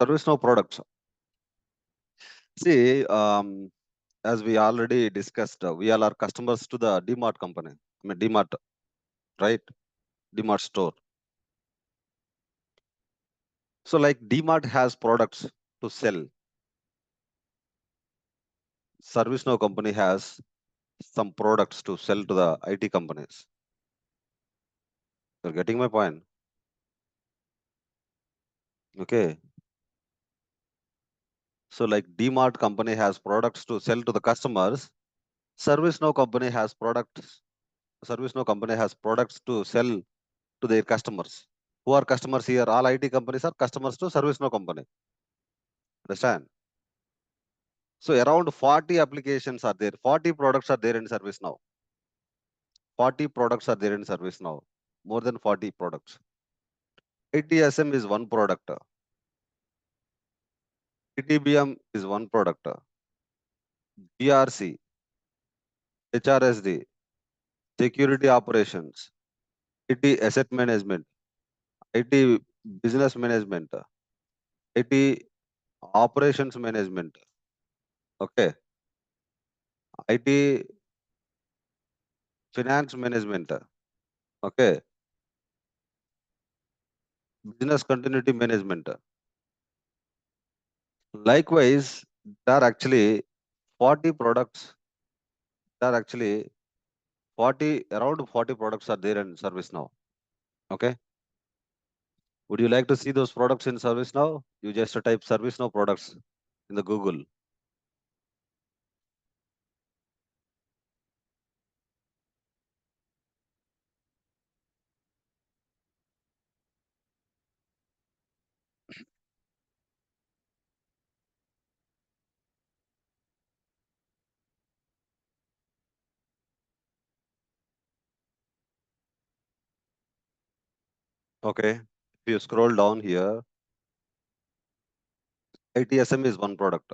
ServiceNow Products. See, as we already discussed, we all are customers to the DMart company. I mean, DMart, right? DMart store. So, like DMart has products to sell. ServiceNow company has some products to sell to the IT companies. You're getting my point? Okay. So, like DMart company has products to sell to the customers. ServiceNow company has products. ServiceNow company has products to sell to their customers. Who are customers here? All IT companies are customers to ServiceNow company. Understand? So around 40 applications are there. 40 products are there in ServiceNow. 40 products are there in ServiceNow. More than 40 products. ITSM is one product. ETBM is one product. GRC, HRSD, security operations, IT asset management, IT business management, IT operations management. Okay. IT finance management. Okay. Business continuity management. Likewise, there are actually 40 products. There are actually 40, around 40 products are there in ServiceNow. Okay. Would you like to see those products in ServiceNow? You just type ServiceNow products in the Google. Okay. If you scroll down here, ITSM is one product.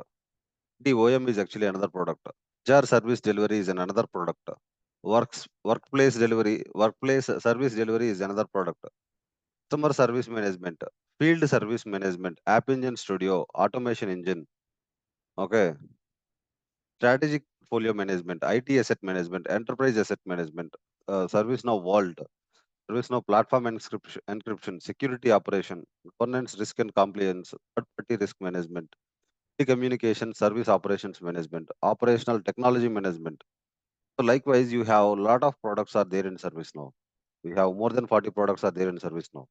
DOM is actually another product. HR service delivery is another product. Workplace service delivery is another product. Customer service management, field service management, App Engine Studio, automation engine. Okay. Strategic portfolio management, IT asset management, enterprise asset management, ServiceNow Vault, ServiceNow platform encryption, security operation, governance, risk and compliance, third-party risk management, communication, service operations management, operational technology management. So likewise, you have a lot of products are there in ServiceNow. We have more than 40 products are there in ServiceNow.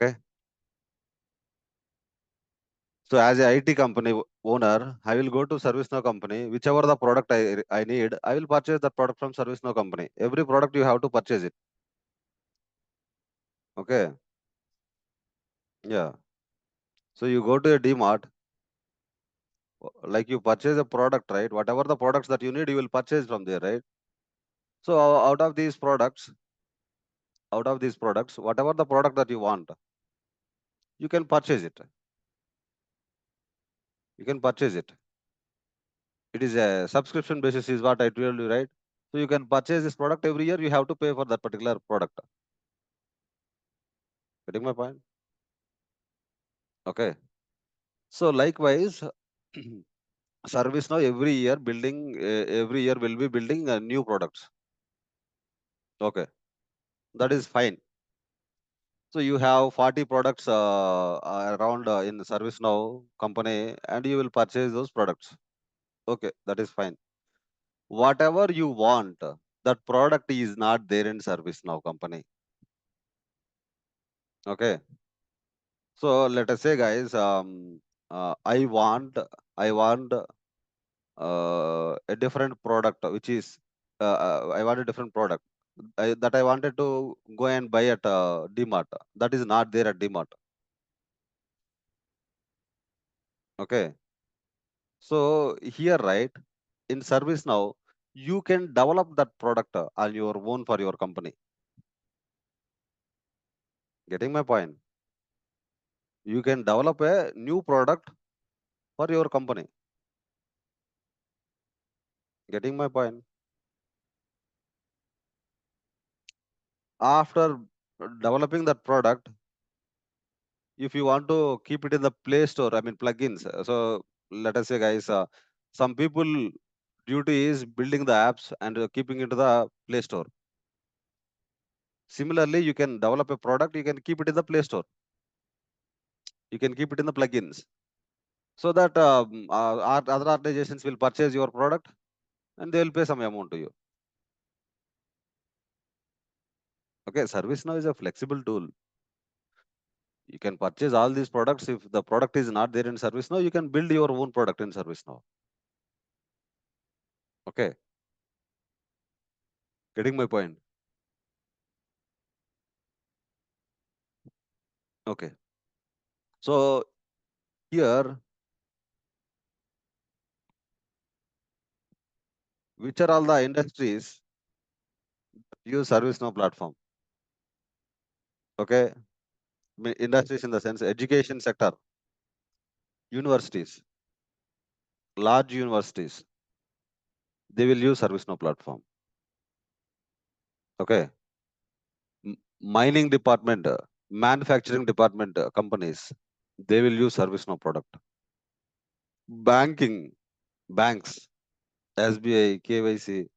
Okay. So as a IT company owner, I will go to ServiceNow company, whichever the product I need, I will purchase that product from ServiceNow company. Every product you have to purchase it. Okay. Yeah. So you go to a DMart, like you purchase a product, right? Whatever the products that you need, you will purchase from there, right? So out of these products, whatever the product that you want, you can purchase it. You can purchase it. It is a subscription basis is what I told you, right? So you can purchase this product every year. You have to pay for that particular product. Getting my point? Okay. So likewise, ServiceNow every year will be building new products. Okay, that is fine. So you have 40 products around in ServiceNow company, and you will purchase those products. Okay, that is fine. Whatever you want, that product is not there in ServiceNow company. Okay. So let us say, guys, I want a different product, which is I want a different product that I wanted to go and buy at DMart. That is not there at DMart. Okay. So here, right, in ServiceNow, you can develop that product on your own for your company. Getting my point? You can develop a new product for your company. Getting my point? After developing that product, if you want to keep it in the Play Store, I mean plugins. So let us say, guys, some people duty is building the apps and keeping into the Play Store. Similarly, you can develop a product, you can keep it in the Play Store. You can keep it in the plugins, so that other organizations will purchase your product and they will pay some amount to you. Okay, ServiceNow is a flexible tool. You can purchase all these products. If the product is not there in ServiceNow, you can build your own product in ServiceNow. Okay, getting my point? Okay, so here, which are all the industries use ServiceNow platform? Okay, industries in the sense education sector, universities, large universities, they will use ServiceNow platform. Okay, mining department, manufacturing department companies, they will use ServiceNow product. Banking, banks, SBI, KYC,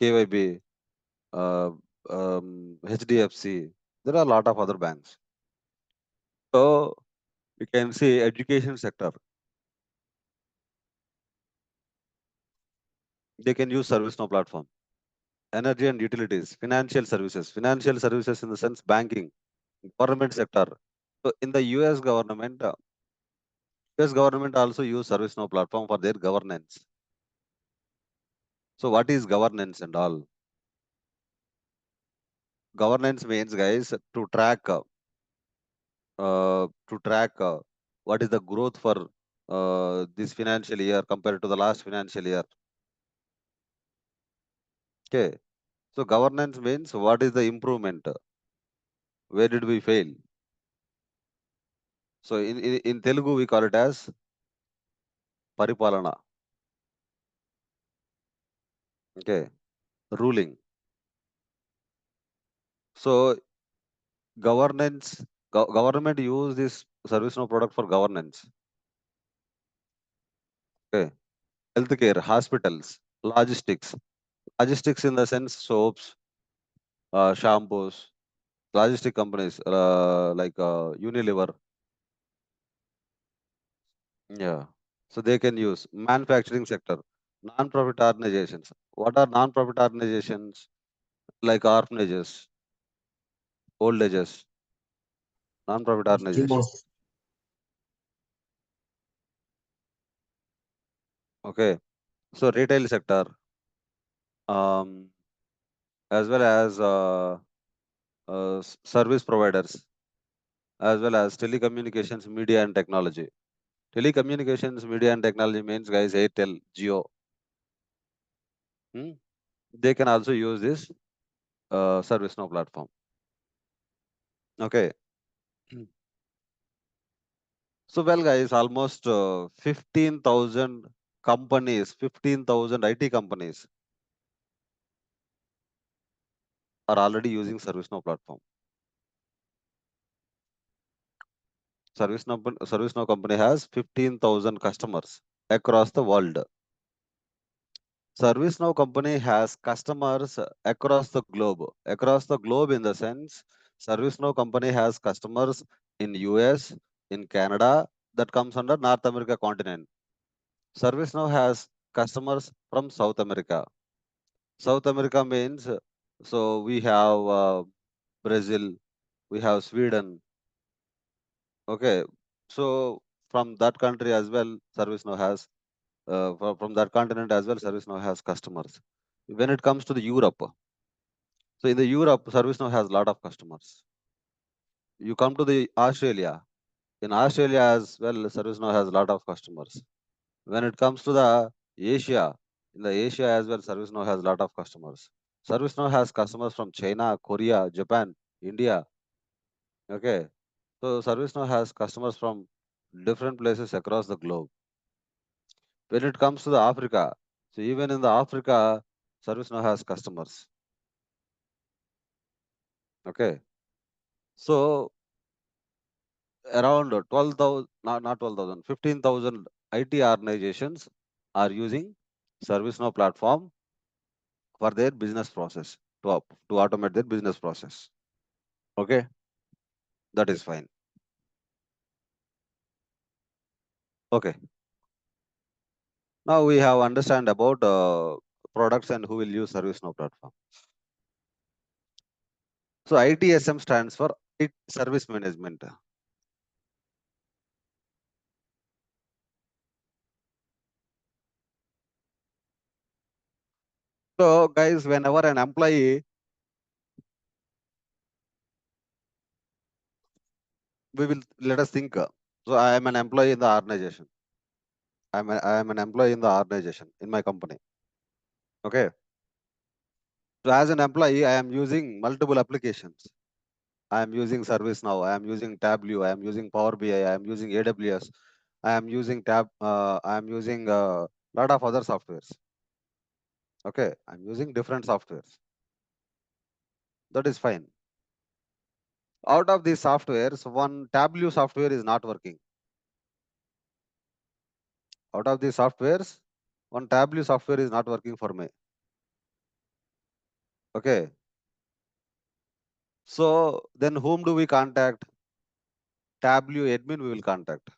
KYB, uh, HDFC. There are a lot of other banks. So you can see education sector, they can use ServiceNow platform. Energy and utilities, financial services in the sense banking, government sector. So in the US government also use ServiceNow platform for their governance. So what is governance and all? Governance means, guys, to track what is the growth for this financial year compared to the last financial year. Okay. So governance means what is the improvement? Where did we fail? So in Telugu we call it as paripalana. Okay. Ruling. So government use this ServiceNow product for governance. Okay. Healthcare, hospitals, logistics. Logistics in the sense soaps, shampoos, logistic companies like Unilever. Yeah. So they can use manufacturing sector, non-profit organizations. What are non-profit organizations? Like orphanages, old ages, non-profit organization. Yes. Okay. So retail sector, um, as well as service providers, as well as telecommunications, media and technology. Telecommunications, media and technology means, guys, Airtel, Geo. Hmm? They can also use this ServiceNow platform. Okay. So, well, guys, almost 15,000 companies, 15,000 IT companies are already using ServiceNow platform. ServiceNow company has 15,000 customers across the world. ServiceNow company has customers across the globe. Across the globe in the sense, ServiceNow company has customers in US, in Canada, that comes under North America continent. ServiceNow has customers from South America. South America means, so we have Brazil, we have Sweden. Okay, so from that country as well, ServiceNow has from that continent as well, ServiceNow has customers. When it comes to the Europe, so in the Europe, ServiceNow has a lot of customers. You come to the Australia. In Australia as well, ServiceNow has a lot of customers. When it comes to the Asia, in the Asia as well, ServiceNow has a lot of customers. ServiceNow has customers from China, Korea, Japan, India. Okay. So ServiceNow has customers from different places across the globe. When it comes to the Africa, so even in the Africa, ServiceNow has customers. Okay. So around 12,000, not 12,000, 15,000 IT organizations are using ServiceNow platform for their business process to automate their business process. Okay, that is fine. Okay, now we have understand about products and who will use ServiceNow platform. So ITSM stands for Service Management. So guys, whenever an employee, we will let us think. So I am an employee in the organization. I am an employee in the organization in my company. Okay. So as an employee, I am using multiple applications. I am using ServiceNow. I am using Tableau. I am using Power BI. I am using AWS. I am using I am using a lot of other softwares. Okay. I'm using different softwares. That is fine. Out of these softwares, one Tableau software is not working. Out of these softwares, one Tableau software is not working for me. Okay. So then whom do we contact? Tableau admin we will contact.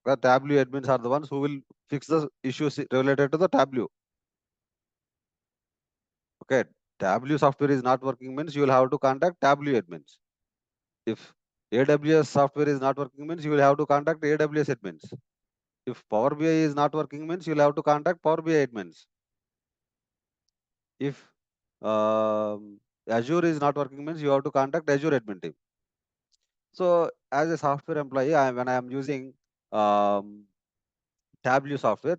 The Tableau admins are the ones who will fix the issues related to the Tableau. Okay. Tableau software is not working means you will have to contact Tableau admins. If AWS software is not working means you will have to contact AWS admins. If Power BI is not working means you will have to contact Power BI admins. If Azure is not working means you have to contact Azure admin team. So as a software employee, when I am using um, Tableau software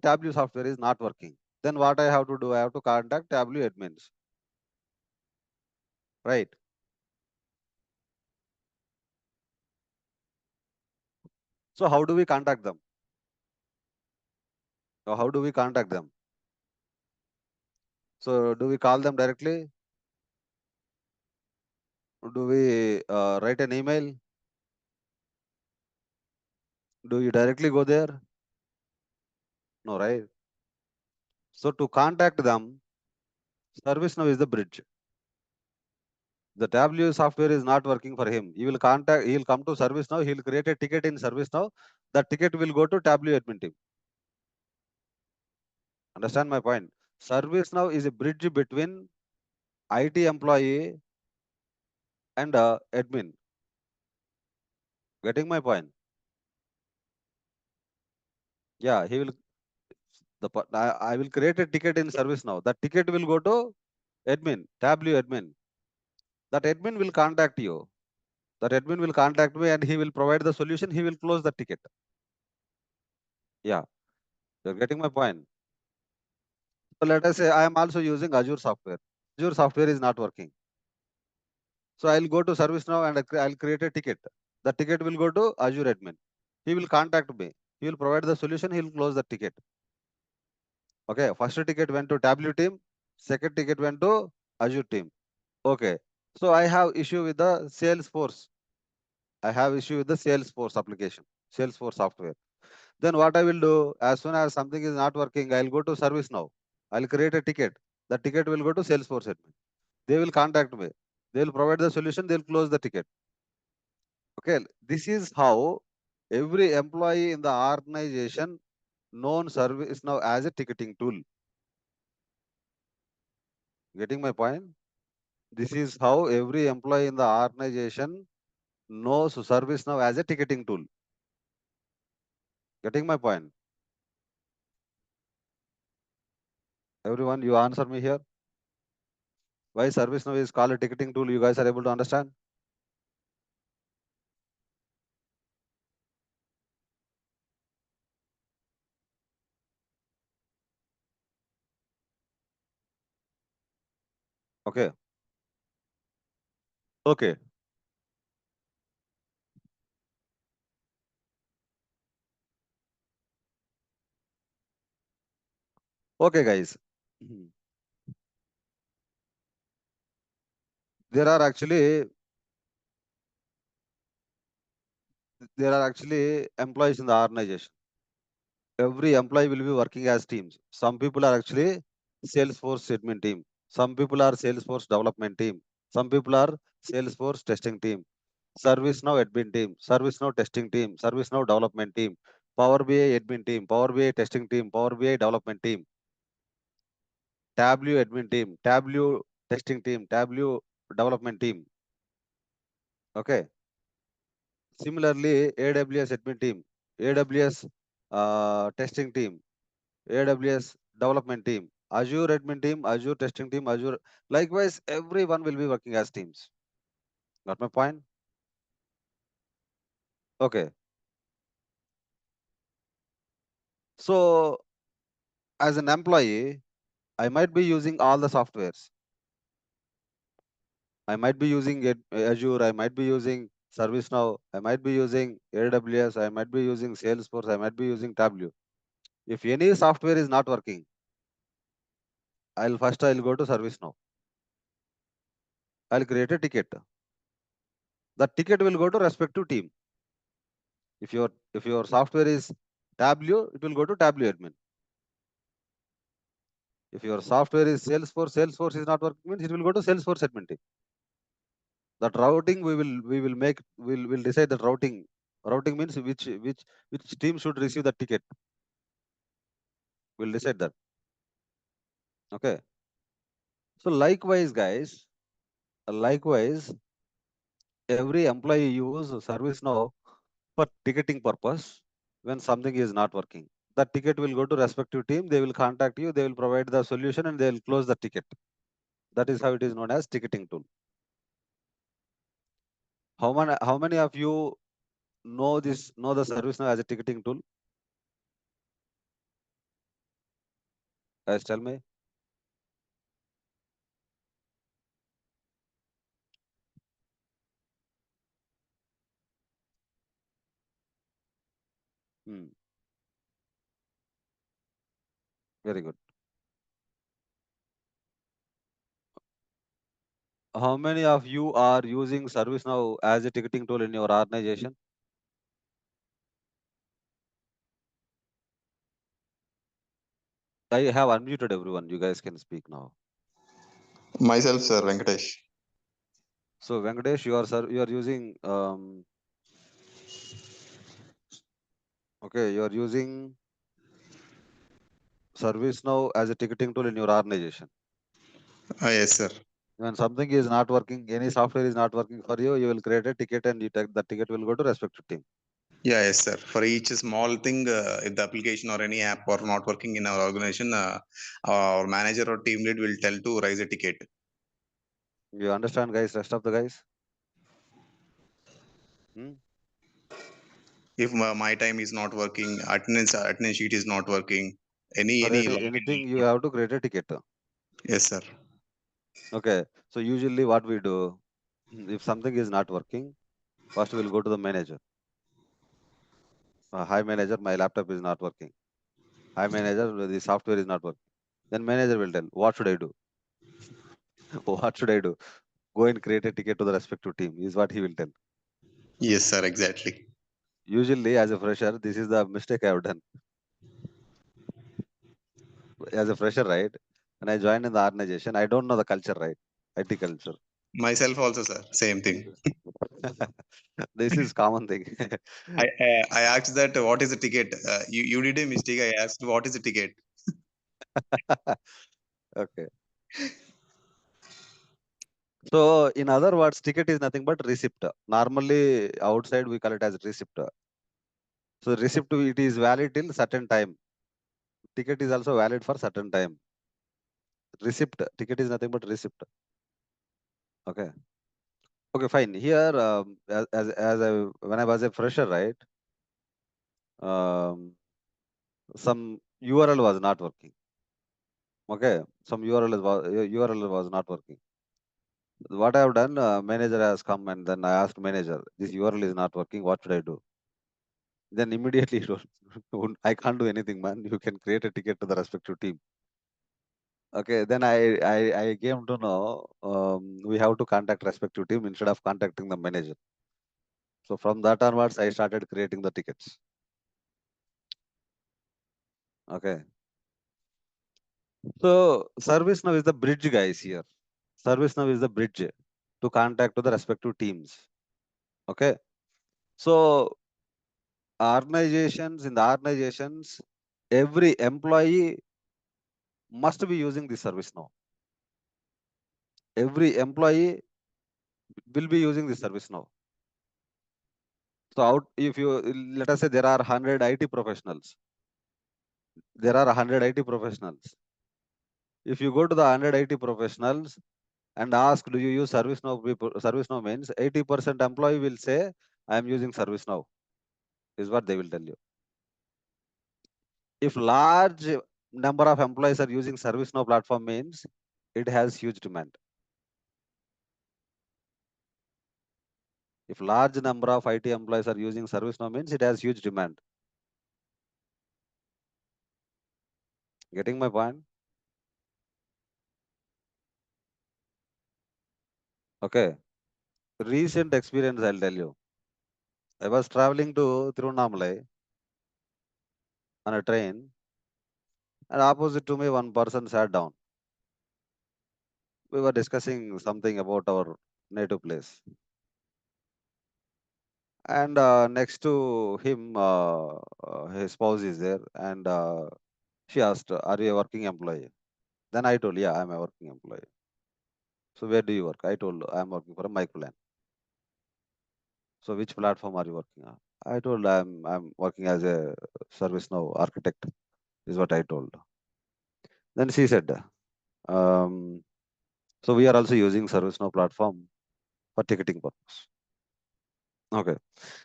is not working. Then what I have to do? I have to contact Tableau admins, right? So how do we contact them? So how do we contact them? So do we call them directly? Do we write an email? Do you directly go there? No, right? So to contact them, ServiceNow is the bridge. The Tableau software is not working for him. He will contact. He will come to ServiceNow. He will create a ticket in ServiceNow. That ticket will go to Tableau admin team. Understand my point? ServiceNow is a bridge between IT employee and admin. Getting my point? Yeah, he will. I will create a ticket in ServiceNow. That ticket will go to admin, Tableau admin. That admin will contact you. That admin will contact me and he will provide the solution. He will close the ticket. Yeah, you're getting my point. So let us say I am also using Azure software. Azure software is not working. So I'll go to ServiceNow and I'll create a ticket. The ticket will go to Azure admin. He will contact me. He will provide the solution. He will close the ticket. Okay. First ticket went to Tableau team. Second ticket went to Azure team. Okay. So I have issue with the Salesforce. I have issue with the Salesforce application, Salesforce software. Then what I will do, as soon as something is not working, I'll go to ServiceNow. I'll create a ticket. The ticket will go to Salesforce admin. They will contact me. They will provide the solution. They'll close the ticket. Okay. This is how every employee in the organization known ServiceNow as a ticketing tool. Getting my point? This is how every employee in the organization knows ServiceNow as a ticketing tool. Getting my point? Everyone, you answer me here. Why ServiceNow is called a ticketing tool? You guys are able to understand? Okay. Okay. Okay, guys. There are actually there are actually employees in the organization. Every employee will be working as teams. Some people are actually Salesforce admin team. Some people are Salesforce development team. Some people are Salesforce testing team. ServiceNow admin team. ServiceNow testing team. ServiceNow development team. Power BI admin team. Power BI testing team. Power BI development team. Tableau admin team. Tableau testing team. Tableau development team. Okay. Similarly, AWS admin team. AWS testing team. AWS development team, Azure admin team, Azure testing team, Azure. Likewise, everyone will be working as teams. Got my point? Okay. So, as an employee, I might be using all the softwares. I might be using Azure, I might be using ServiceNow, I might be using AWS, I might be using Salesforce, I might be using Tableau. If any software is not working, I'll go to ServiceNow. I'll create a ticket. The ticket will go to respective team. If your software is Tableau, it will go to Tableau admin. If your software is Salesforce is not working, means it will go to Salesforce admin team. That routing we'll decide that routing. Routing means which team should receive the ticket. We'll decide that. Okay. So likewise, guys, every employee use ServiceNow for ticketing purpose when something is not working. The ticket will go to respective team. They will contact you. They will provide the solution and they will close the ticket. That is how it is known as ticketing tool. How many of you know the ServiceNow as a ticketing tool? Guys, tell me. Hmm, very good. How many of you are using ServiceNow as a ticketing tool in your organization? I have unmuted everyone. You guys can speak now. Myself, sir, Venkatesh. So Venkatesh, you are using okay, you are using ServiceNow as a ticketing tool in your organization. Yes, sir. When something is not working, any software is not working for you, you will create a ticket and the ticket will go to respective team. Yeah, yes, sir. For each small thing, if the application or any app or not working in our organization, our manager or team lead will tell to raise a ticket. You understand, guys? Rest of the guys. Hmm? If my time is not working, attendance sheet is not working, For any login anything, is you not. have to create a ticket. Yes, sir. Okay. So usually, what we do, if something is not working, first we'll go to the manager. Hi manager, my laptop is not working. Hi manager, the software is not working. Then manager will tell, what should I do? What should I do? Go and create a ticket to the respective team, is what he will tell. Yes, sir. Exactly. Usually, as a fresher, this is the mistake I have done. As a fresher, right? When I joined in the organization, I don't know the culture, right? IT culture. Myself also, sir. Same thing. This is common thing. I asked that what is the ticket? You did a mistake. I asked what is the ticket. Okay. So, in other words, ticket is nothing but receipt. Normally, outside we call it as receipt. So, receipt it is valid till certain time. Ticket is also valid for certain time. Receipt ticket is nothing but receipt. Okay. Okay, fine. Here, when I was a fresher, right? Some URL was not working. Okay, some URL was not working. What I have done, manager has come and then I asked manager, this URL is not working. What should I do? Then immediately, he told, I can't do anything, man. You can create a ticket to the respective team. Okay, then I came to know we have to contact respective team instead of contacting the manager. So from that onwards, I started creating the tickets. Okay. So ServiceNow is the bridge, guys, here. ServiceNow is the bridge to contact to the respective teams. Okay. So in the organizations, every employee must be using the ServiceNow. Every employee will be using the ServiceNow. So if you let us say there are 100 IT professionals, there are 100 IT professionals. If you go to the 100 IT professionals and ask, do you use ServiceNow? ServiceNow means 80% employee will say, I am using ServiceNow, is what they will tell you. If large number of employees are using ServiceNow platform means it has huge demand. If large number of IT employees are using ServiceNow means it has huge demand. Getting my point? Okay. Recent experience, I'll tell you. I was traveling to Tiruvannamalai on a train, and opposite to me, one person sat down. We were discussing something about our native place. And next to him, his spouse is there, and she asked, "Are you a working employee?" Then I told, "Yeah, I'm a working employee." So where do you work? I told, "I'm working for a microland." So which platform are you working on? I told, I'm working as a ServiceNow architect, is what I told. Then she said, um, "So we are also using ServiceNow platform for ticketing purpose." Okay.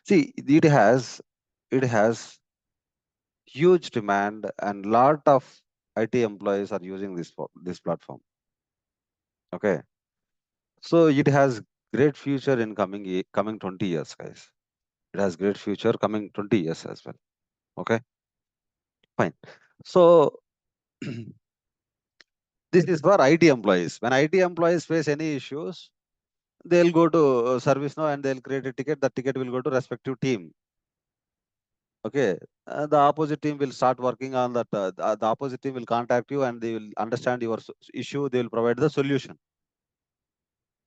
See, it has huge demand and lot of IT employees are using this platform. Okay. So it has great future in coming 20 years, guys. It has great future coming 20 years as well. Okay, fine. So this is for IT employees. When IT employees face any issues, they'll go to ServiceNow and they'll create a ticket. The ticket will go to respective team. Okay, the opposite team will start working on that. The opposite team will contact you and they will understand your issue. They will provide the solution.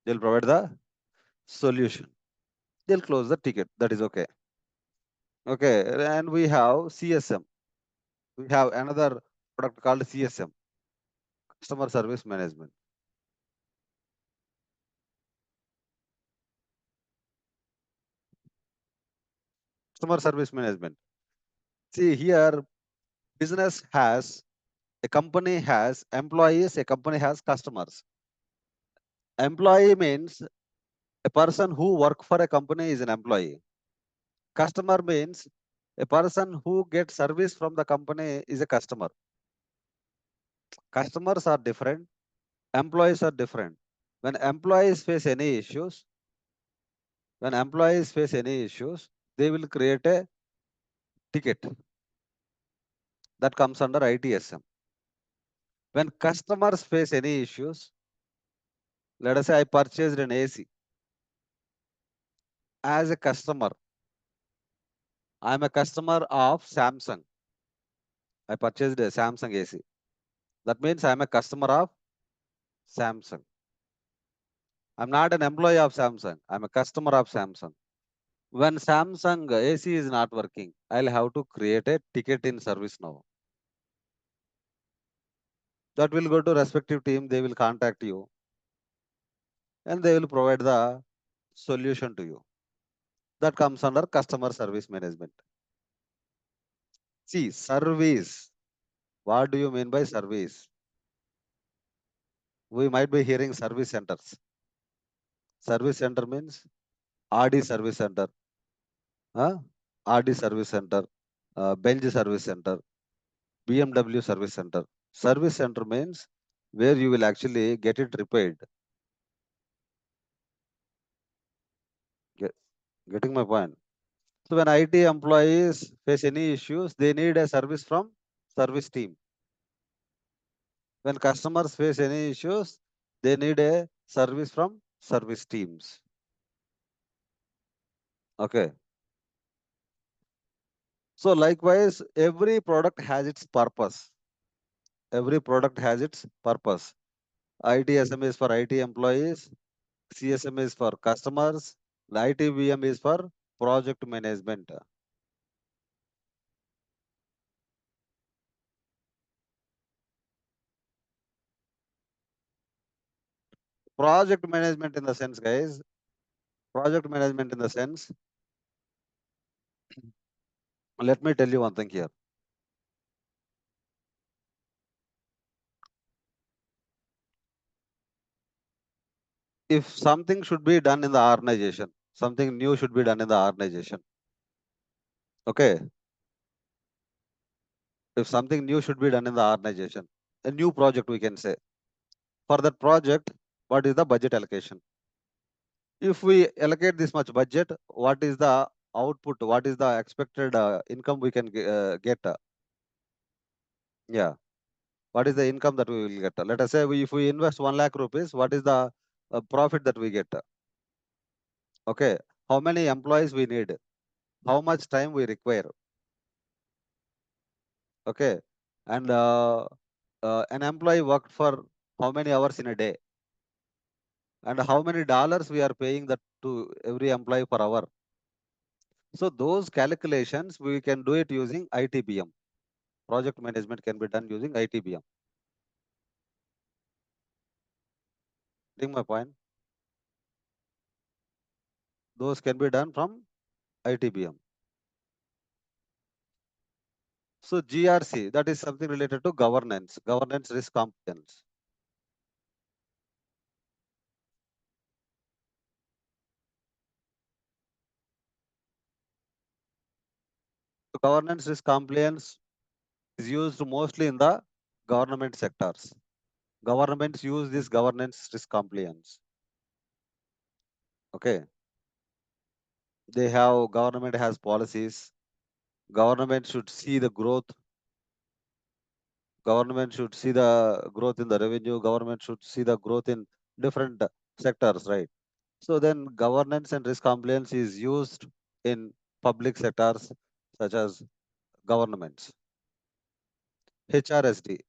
They'll provide the solution. They'll close the ticket. That is okay. Okay, and we have CSM. We have another product called CSM, Customer Service Management. Customer Service Management. See here, business has, a company has employees, a company has customers. Employee means a person who work for a company is an employee. Customer means a person who gets service from the company is a customer. Customers are different, employees are different. When employees face any issues, when employees face any issues, they will create a ticket that comes under ITSM. When customers face any issues, let us say I purchased an AC. As a customer, I am a customer of Samsung. I purchased a Samsung AC. That means I am a customer of Samsung. I'm not an employee of Samsung. I'm a customer of Samsung. When Samsung AC is not working, I'll have to create a ticket in ServiceNow. That will go to respective team. They will contact you and they will provide the solution to you. That comes under customer service management. See, service. What do you mean by service? We might be hearing service centers. Service center means RD service center, RD service center, Bench service center, BMW service center. Service center means where you will actually get it repaired. Get, getting my point? So when IT employees face any issues, they need a service from service team. When customers face any issues, they need a service from service teams. Okay. So likewise, every product has its purpose. Every product has its purpose. ITSM is for IT employees, CSM is for customers, ITBM is for project management. Project management in the sense, guys, project management in the sense, let me tell you one thing here. If something should be done in the organization, something new should be done in the organization. Okay. If something new should be done in the organization, a new project we can say. For that project, what is the budget allocation? If we allocate this much budget, what is the output? What is the expected income we can get? Yeah. What is the income that we will get? Let us say if we invest 1 lakh rupees, what is the profit that we get? Okay. How many employees we need? How much time we require? Okay. And an employee worked for how many hours in a day? And how many dollars we are paying that to every employee per hour? So those calculations we can do it using ITBM. Project management can be done using ITBM. Getting my point? Those can be done from ITBM. So GRC, that is something related to governance, governance risk compliance. So governance risk compliance is used mostly in the government sectors. Governments use this governance risk compliance. Okay. They have, government has policies. Government should see the growth. Government should see the growth in the revenue. Government should see the growth in different sectors, right? So then governance and risk compliance is used in public sectors such as governments. HRSD,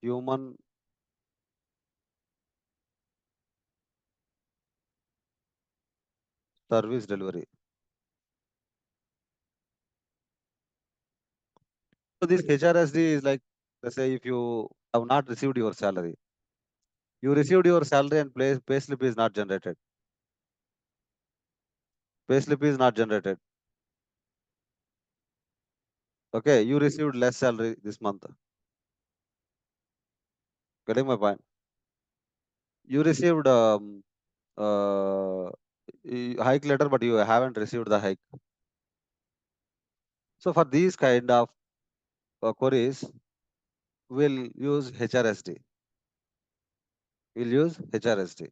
human service delivery. So this HRSD is like, let's say if you have not received your salary, you received your salary and pay slip is not generated. Pay slip is not generated. Okay, you received less salary this month. Getting my point? You received uh, hike letter, but you haven't received the hike. So for these kind of queries, we'll use HRSD. We'll use HRSD.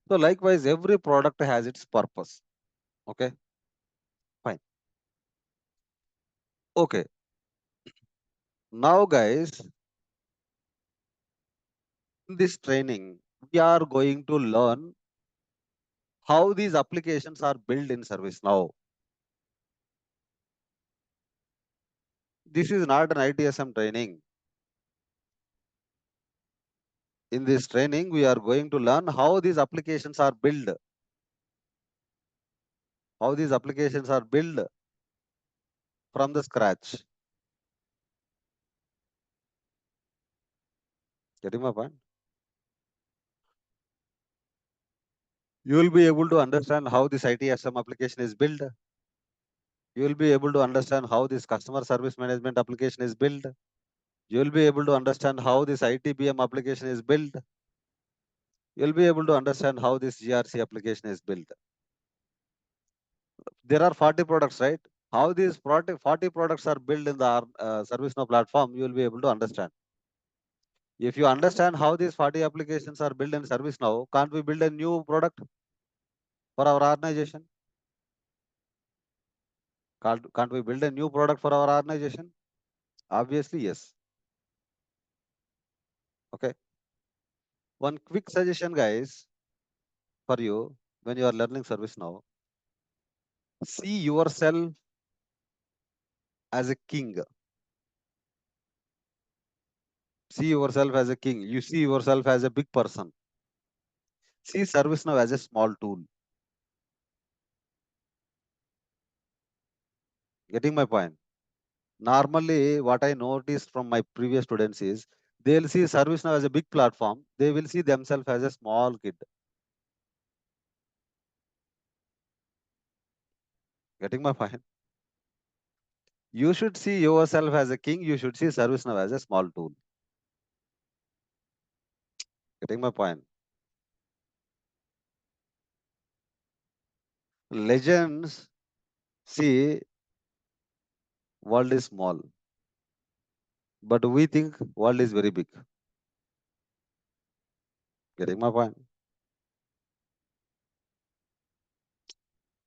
So likewise, every product has its purpose. Okay, fine. Okay, now guys, in this training, we are going to learn how these applications are built in ServiceNow. This is not an ITSM training. In this training, we are going to learn how these applications are built. How these applications are built from the scratch. Getting my point? You will be able to understand how this ITSM application is built. You will be able to understand how this customer service management application is built. You will be able to understand how this ITBM application is built. You will be able to understand how this GRC application is built. There are 40 products, right? How these 40 products are built in the ServiceNow platform, you will be able to understand. If you understand how these 40 applications are built in ServiceNow, can't we build a new product for our organization? Can't we build a new product for our organization? Obviously, yes. Okay. One quick suggestion, guys, for you. when you are learning service now, see yourself as a king. See yourself as a king. You see yourself as a big person. See service now as a small tool. Getting my point? Normally, what I noticed from my previous students is they'll see service now as a big platform. They will see themselves as a small kid. Getting my point? You should see yourself as a king. You should see service now as a small tool. Getting my point? Legends see world is small, but we think world is very big. Getting my point?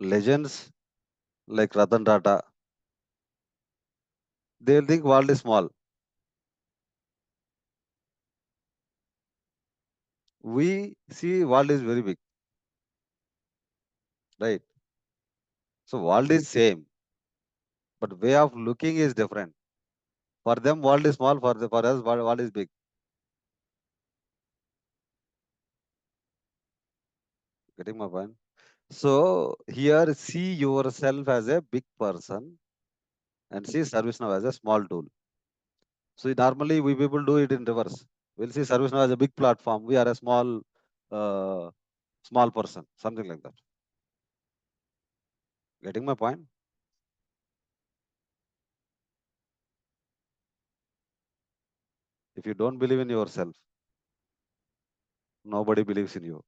Legends like Ratan Tata, they'll think world is small. We see world is very big, right? So world is same, but way of looking is different. For them, world is small. For us, world is big. Getting my point? So here, see yourself as a big person and see ServiceNow as a small tool. So normally we people do it in reverse. We'll see ServiceNow as a big platform. We are a uh, small person, something like that. Getting my point? If you don't believe in yourself, nobody believes in you.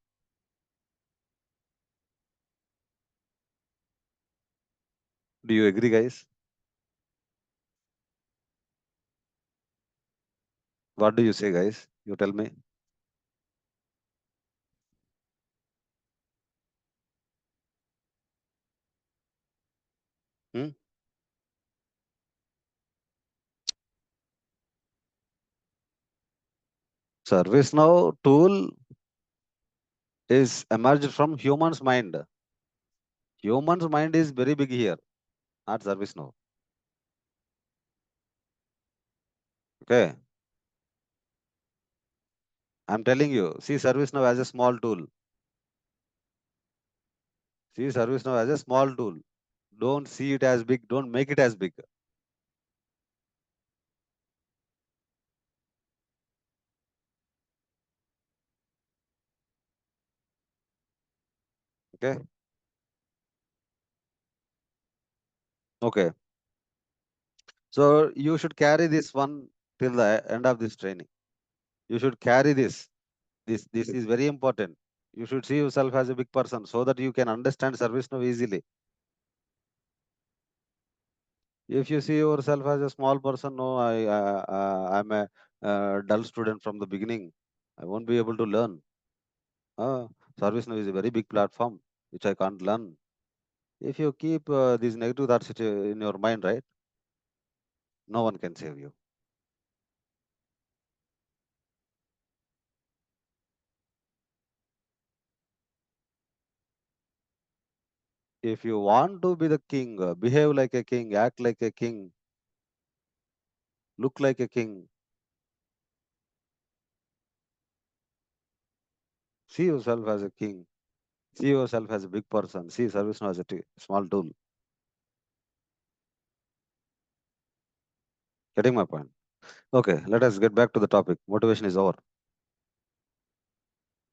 Do you agree, guys? What do you say, guys? You tell me. Hmm? ServiceNow tool is emerged from human's mind. Human's mind is very big here, not ServiceNow. Okay. I'm telling you, see ServiceNow as a small tool. See ServiceNow as a small tool. Don't see it as big. Don't make it as big. Okay. Okay. So you should carry this one till the end of this training. You should carry this. This is very important. You should see yourself as a big person so that you can understand ServiceNow easily. If you see yourself as a small person, no, I'm a dull student from the beginning. I won't be able to learn. Uh, ServiceNow is a very big platform which I can't learn. If you keep these negative thoughts in your mind, right, no one can save you. If you want to be the king, behave like a king, act like a king, look like a king, see yourself as a king, see yourself as a big person, see ServiceNow as a small tool. Getting my point? Okay, let us get back to the topic. Motivation is over.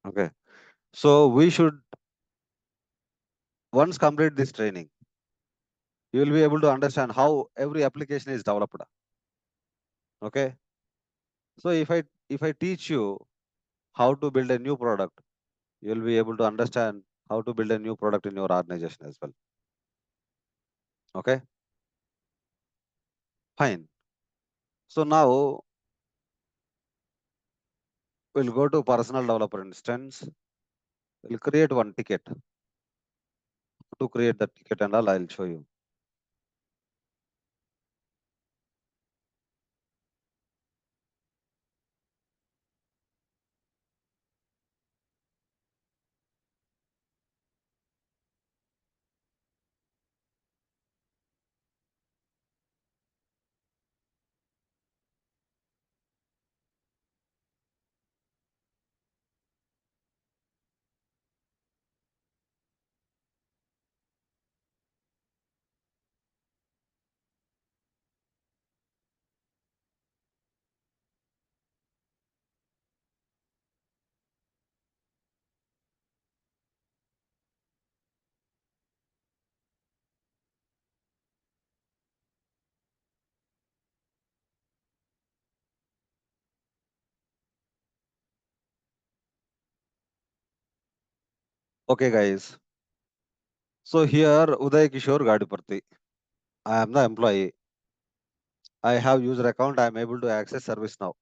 Okay, so we should once complete this training, you will be able to understand how every application is developed. Okay, so if I teach you how to build a new product, you will be able to understand how to build a new product in your organization as well. Okay, fine. So now we'll go to personal developer instance. We'll create one ticket. To create the ticket and all, I'll show you. Okay, guys. So here, Uday Gadiparthi. I am the employee. I have user account. I am able to access ServiceNow.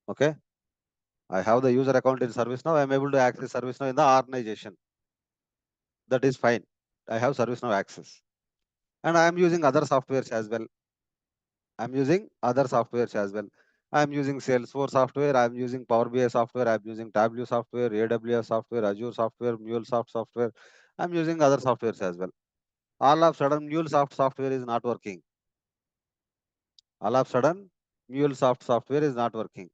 Okay. I have the user account in ServiceNow. I am able to access ServiceNow in the organization. That is fine. I have ServiceNow access. And I am using other softwares as well. I'm using other softwares as well. I'm using Salesforce software. I'm using Power BI software. I'm using Tableau software, AWS software, Azure software, MuleSoft software. I'm using other softwares as well. All of a sudden, MuleSoft software is not working. All of a sudden, MuleSoft software is not working.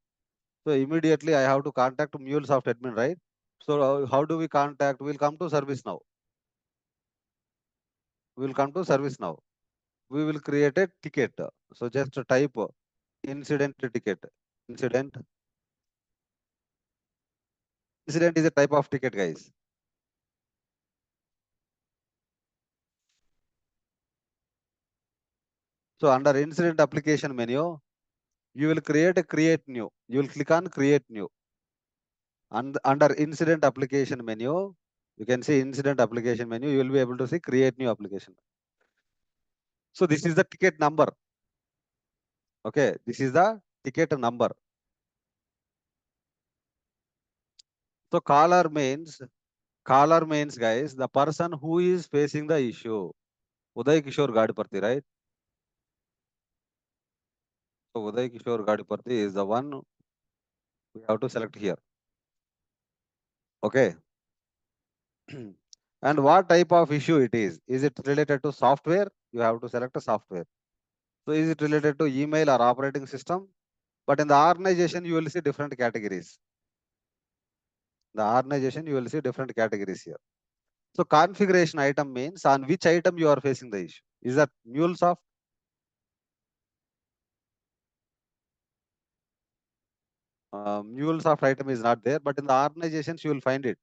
So immediately I have to contact MuleSoft admin, right? So how do we contact? We'll come to ServiceNow. We'll come to ServiceNow. We will create a ticket. So just type incident ticket. Incident. Incident is a type of ticket, guys. So under incident application menu, you will create new. You will click on create new. And under incident application menu, you can see incident application menu. You will be able to see create new application. So this is the ticket number. Okay, this is the ticket number. So caller means, guys, the person who is facing the issue. Uday Gadiparthi, right? So Uday Gadiparthi is the one we have to select here. Okay. And what type of issue it is? Is it related to software? You have to select a software. So is it related to email or operating system? But in the organization, you will see different categories. The organization, you will see different categories here. So configuration item means on which item you are facing the issue. Is that MuleSoft? MuleSoft item is not there, but in the organizations, you will find it.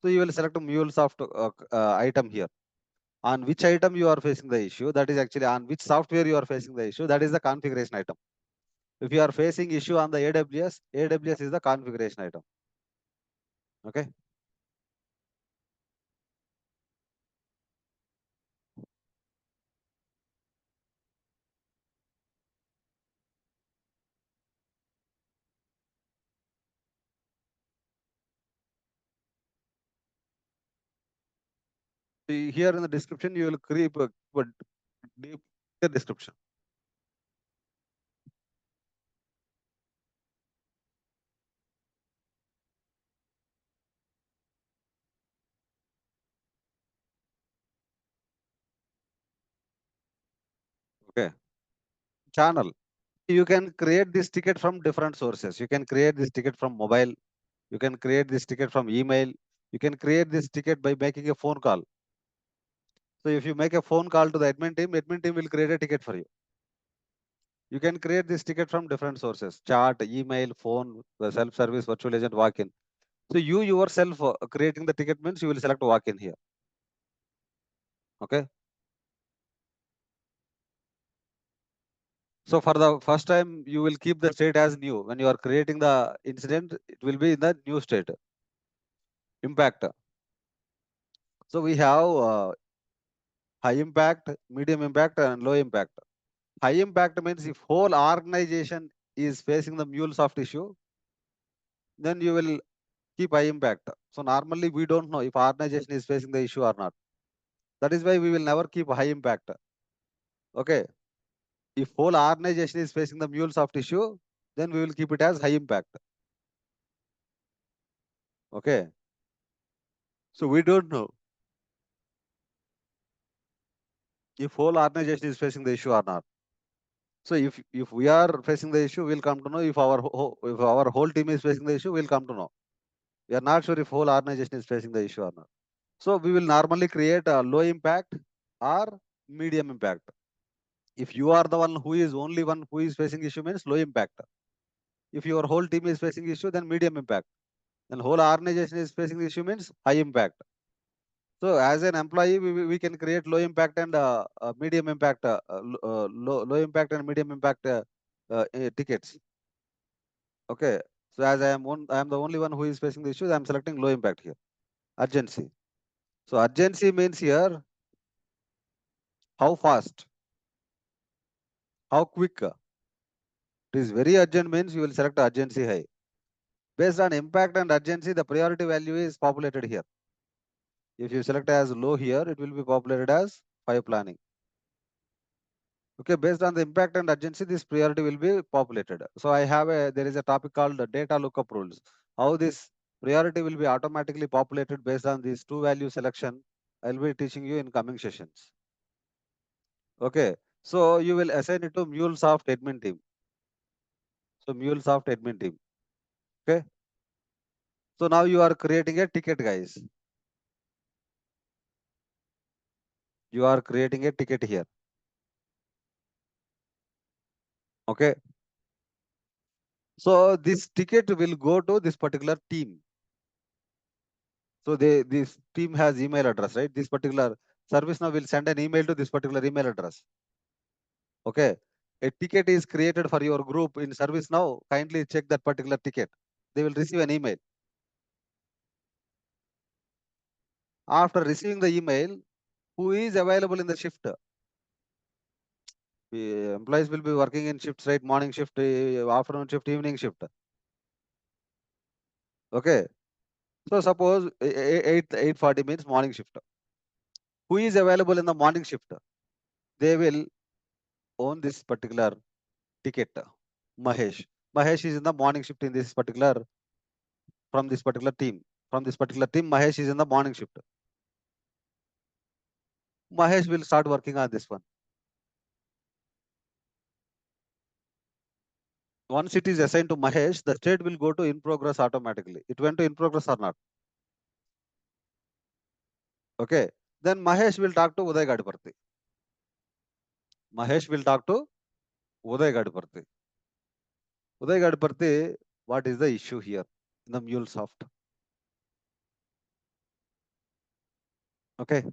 So you will select a MuleSoft item here. On which item you are facing the issue, that is actually on which software you are facing the issue, that is the configuration item. If you are facing issue on the AWS is the configuration item. Okay. Here in the description, you will create a deep description. Okay. Channel. You can create this ticket from different sources. You can create this ticket from mobile. You can create this ticket from email. You can create this ticket by making a phone call. So if you make a phone call to the admin team will create a ticket for you. You can create this ticket from different sources: chat, email, phone, self-service, virtual agent, walk-in. So you yourself creating the ticket means you will select walk-in here. Okay. So for the first time, you will keep the state as new. When you are creating the incident, it will be in the new state. Impact. So we have high impact, medium impact, and low impact. High impact means if whole organization is facing the MuleSoft issue, then you will keep high impact. So normally we don't know if organization is facing the issue or not. That is why we will never keep high impact. Okay. If whole organization is facing the MuleSoft issue, then we will keep it as high impact. Okay. So we don't know if whole organization is facing the issue or not. So if we are facing the issue, we'll come to know. If our whole team is facing the issue, we'll come to know. We are not sure if whole organization is facing the issue or not. So we will normally create a low impact or medium impact. If you are the one who is only one who is facing issue means low impact. If your whole team is facing issue, then medium impact. Then whole organization is facing issue means high impact. So as an employee, we can create low impact and medium impact, low impact and medium impact tickets. Okay. So as I am the only one who is facing the issues, I am selecting low impact here. Urgency. So urgency means here how fast, how quick. It is very urgent means you will select urgency high. Based on impact and urgency, the priority value is populated here. If you select as low here, it will be populated as 5 planning. Okay, based on the impact and urgency, this priority will be populated. So there is a topic called data lookup rules. How this priority will be automatically populated based on these two value selection, I will be teaching you in coming sessions. Okay, so you will assign it to MuleSoft admin team. So MuleSoft admin team. Okay, so now you are creating a ticket, guys. You are creating a ticket here. Okay, so this ticket will go to this particular team. So this team has email address, right? This particular service now will send an email to this particular email address. Okay. A ticket is created for your group in ServiceNow. Kindly check that particular ticket. They will receive an email. After receiving the email, who is available in the shift? Employees will be working in shifts, right? Morning shift, afternoon shift, evening shift. Okay. So suppose 8:40 means morning shift. Who is available in the morning shift? They will own this particular ticket. Mahesh. Mahesh is in the morning shift in this particular from this particular team. From this particular team, Mahesh is in the morning shift. Mahesh will start working on this one. Once it is assigned to Mahesh, the state will go to in progress automatically. It went to in progress or not? Okay. Then Mahesh will talk to Uday Gadiparthi. Mahesh will talk to Uday Gadiparthi. Uday Gadiparthi, what is the issue here in the MuleSoft? Okay.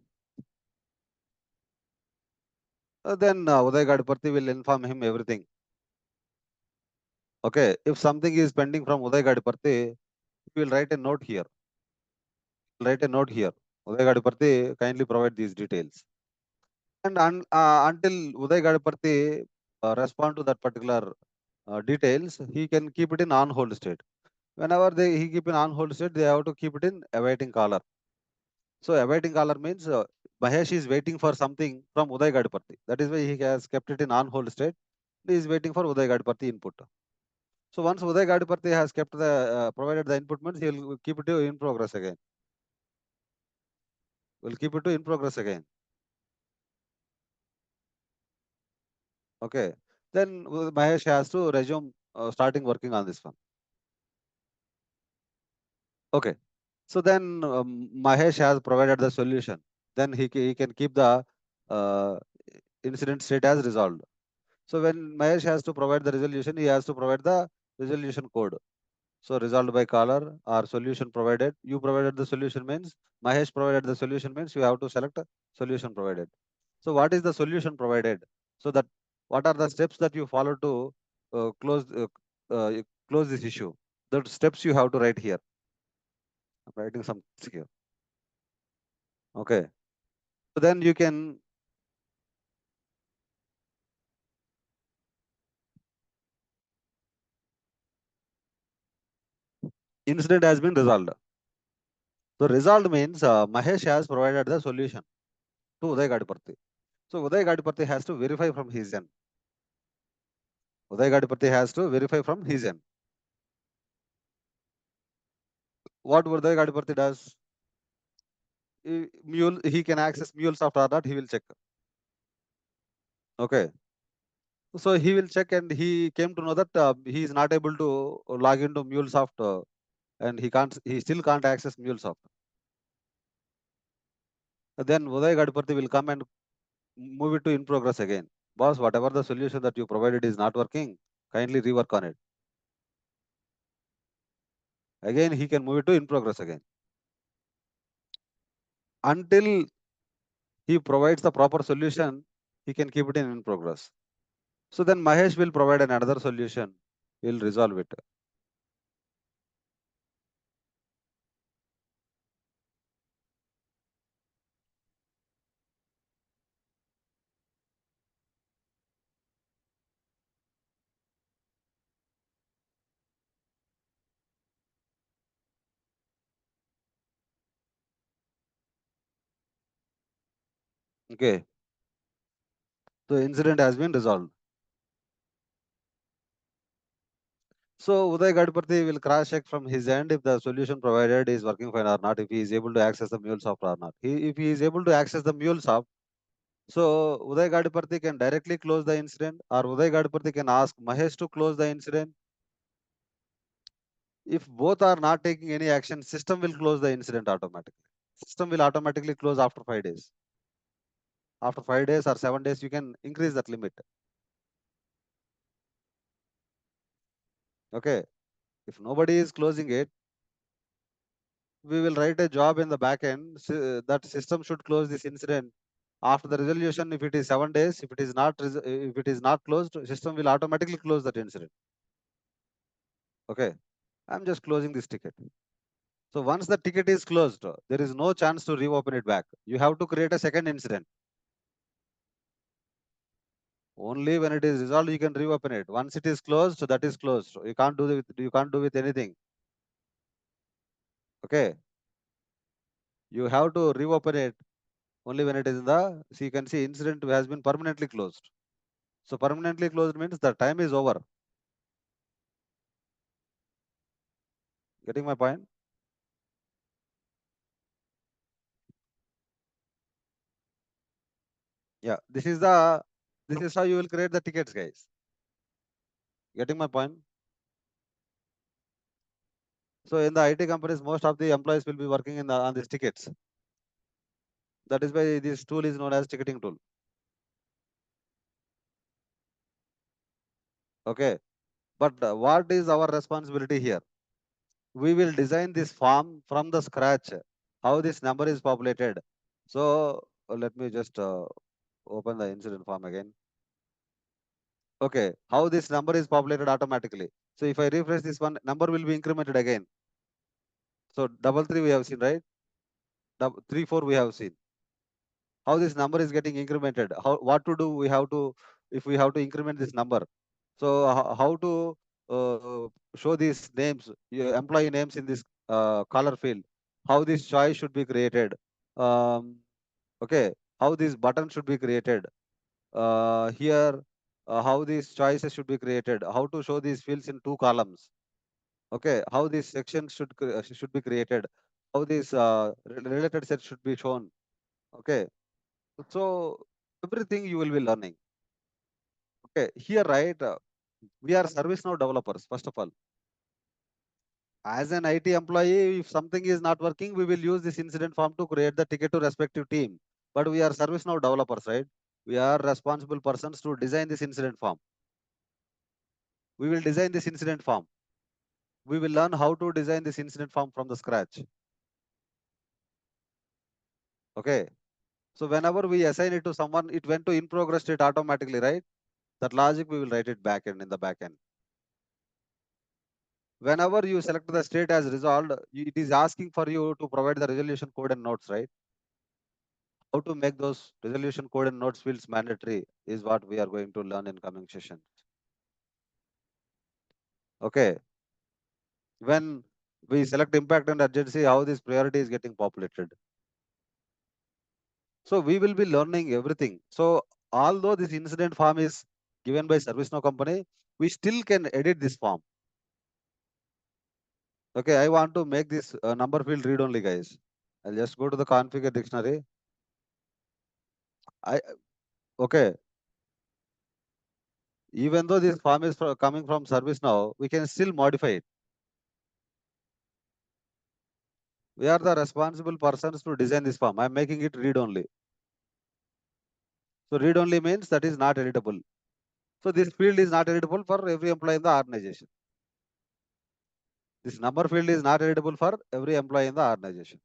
Then Uday Gadiparthi will inform him everything. Okay. If something is pending from Uday Gadiparthi, he will write a note here. Write a note here. Uday Gadiparthi, kindly provide these details. And until Uday Gadiparthi respond to that particular details, he can keep it in on hold state. Whenever he keep in on hold state, they have to keep it in awaiting caller. So awaiting caller means Mahesh is waiting for something from Uday Gadiparthi. That is why he has kept it in on hold state. He is waiting for Uday Gadiparthi input. So once Uday Gadiparthi has kept the provided the input means he will keep it to in progress again. Will keep it to in progress again. Okay. Then Mahesh has to resume starting working on this one. Okay. So then Mahesh has provided the solution. Then he can keep the uh, incident state as resolved. So when Mahesh has to provide the resolution, he has to provide the resolution code. So resolved by caller or solution provided. You provided the solution means Mahesh provided the solution means you have to select a solution provided. So what is the solution provided? So that what are the steps that you follow to close this issue? The steps you have to write here. I'm writing some here. Okay. So then you can incident has been resolved. So resolved means Mahesh has provided the solution to Uday Gadiparthi. So Uday Gadiparthi has to verify from his end. Uday Gadiparthi has to verify from his end. What Uday Gadiparthi does? He can access MuleSoft or not, he will check. Okay. So he will check and he came to know that he is not able to log into MuleSoft and he still can't access MuleSoft. Then Uday Gadiparthi will come and move it to in progress again. Boss, whatever the solution that you provided is not working, kindly rework on it. Again, he can move it to in progress again. Until he provides the proper solution, he can keep it in progress. So then Mahesh will provide another solution. He'll resolve it. Okay. The incident has been resolved. So Uday Gadiparthi will cross check from his end if the solution provided is working fine or not, if he is able to access the MuleSoft or not. If he is able to access the MuleSoft, so Uday Gadiparthi can directly close the incident, or Uday Gadiparthi can ask Mahesh to close the incident. If both are not taking any action, system will close the incident automatically. System will automatically close after 5 days. After 5 days or 7 days, you can increase that limit. Okay. If nobody is closing it, we will write a job in the back end that system should close this incident after the resolution. If it is 7 days, if it is not closed, system will automatically close that incident. Okay. I'm just closing this ticket. So once the ticket is closed, there is no chance to reopen it back. You have to create a second incident. Only when it is resolved, you can reopen it. Once it is closed, that is closed. You can't do with anything. Okay. You have to reopen it only when it is in the, so you can see incident has been permanently closed. So permanently closed means the time is over. Getting my point? Yeah. This is how you will create the tickets, guys. Getting my point? So in the IT companies, most of the employees will be working on these tickets. That is why this tool is known as ticketing tool. Okay. But what is our responsibility here? We will design this form from the scratch. How this number is populated. So let me just open the incident form again. Okay. How this number is populated automatically. So if I refresh this one, number will be incremented again. So double three we have seen, right? Double, 3 4 we have seen. How this number is getting incremented? How, what to do? We have to, if we have to increment this number. So how to show these names, employee names in this color field? How this choice should be created? Um, okay. How this button should be created? Here, how these choices should be created? How to show these fields in 2 columns? Okay. How this section should be created? How this related set should be shown? Okay. So everything you will be learning. Okay, here right, we are ServiceNow developers. First of all, as an IT employee, if something is not working, we will use this incident form to create the ticket to respective team. But we are ServiceNow developers, right? We are responsible persons to design this incident form. We will design this incident form. We will learn how to design this incident form from the scratch. Okay. So whenever we assign it to someone, it went to in progress state automatically, right? That logic we will write it back end in the back end. Whenever you select the state as resolved, it is asking for you to provide the resolution code and notes, right? How to make those resolution code and notes fields mandatory is what we are going to learn in coming sessions. Okay. When we select impact and urgency, how this priority is getting populated. So we will be learning everything. So although this incident form is given by ServiceNow company, we still can edit this form. Okay, I want to make this number field read only, guys. I'll just go to the configure dictionary. I okay. Even though this form is coming from ServiceNow, we can still modify it. We are the responsible persons to design this form. I'm making it read only. So read only means that is not editable. So this field is not editable for every employee in the organization. This number field is not editable for every employee in the organization.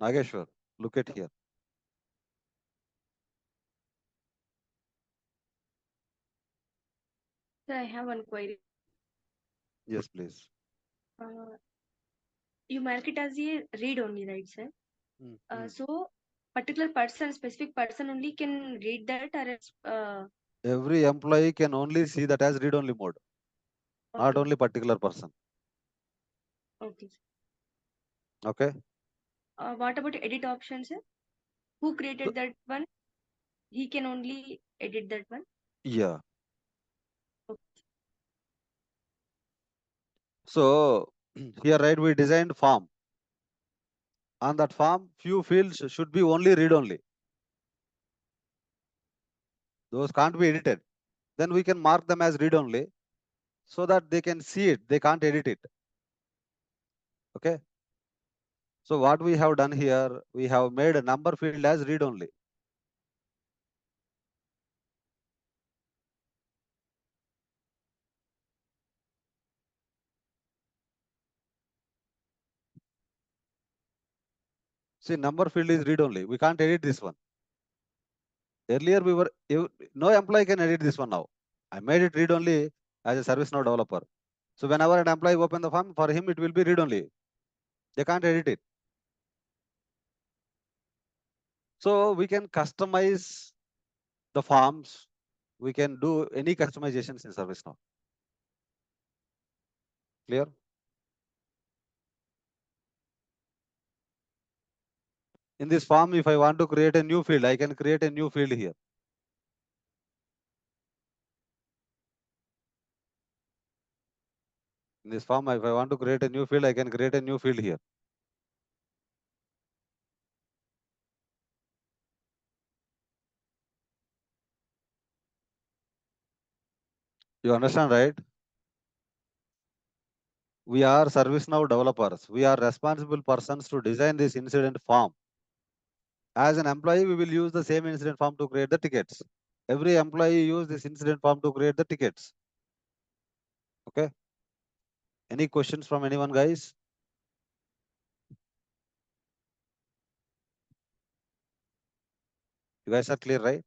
Nageshwar, look at here. Sir, I have one query. Yes, please. Uh, you mark it as a read only, right, sir? Mm. So particular person, specific person only can read that, or else, Every employee can only see that as read-only mode, not Okay. only particular person. Okay. Okay. What about edit option, sir? Who So, created that one? He can only edit that one. yeah. Okay. So here, right, we designed form. On that form, few fields should be only read-only. Those can't be edited. Then we can mark them as read-only so that they can see it. They can't edit it. Okay. So what we have done here, we have made a number field as read-only. See, number field is read-only. We can't edit this one. Earlier, no employee can edit this one now. I made it read-only as a ServiceNow developer. So whenever an employee open the form, for him it will be read-only. They can't edit it. So we can customize the forms. We can do any customizations in ServiceNow. Clear? In this form, if I want to create a new field, I can create a new field here. In this form, if I want to create a new field, I can create a new field here. You understand, right? We are ServiceNow developers. We are responsible persons to design this incident form. As an employee, we will use the same incident form to create the tickets. Every employee use this incident form to create the tickets. Okay. Any questions from anyone, guys? You guys are clear, right?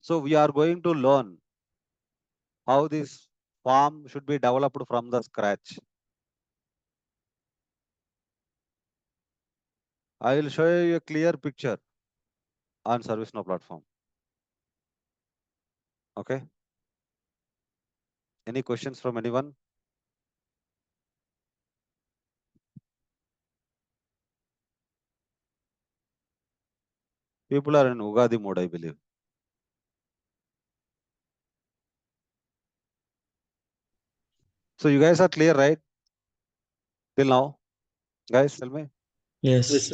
So we are going to learn how this form should be developed from the scratch. I will show you a clear picture on ServiceNow platform. Okay. Any questions from anyone? People are in Ugadi mode, I believe. So you guys are clear, right? Till now, guys, tell me. Yes.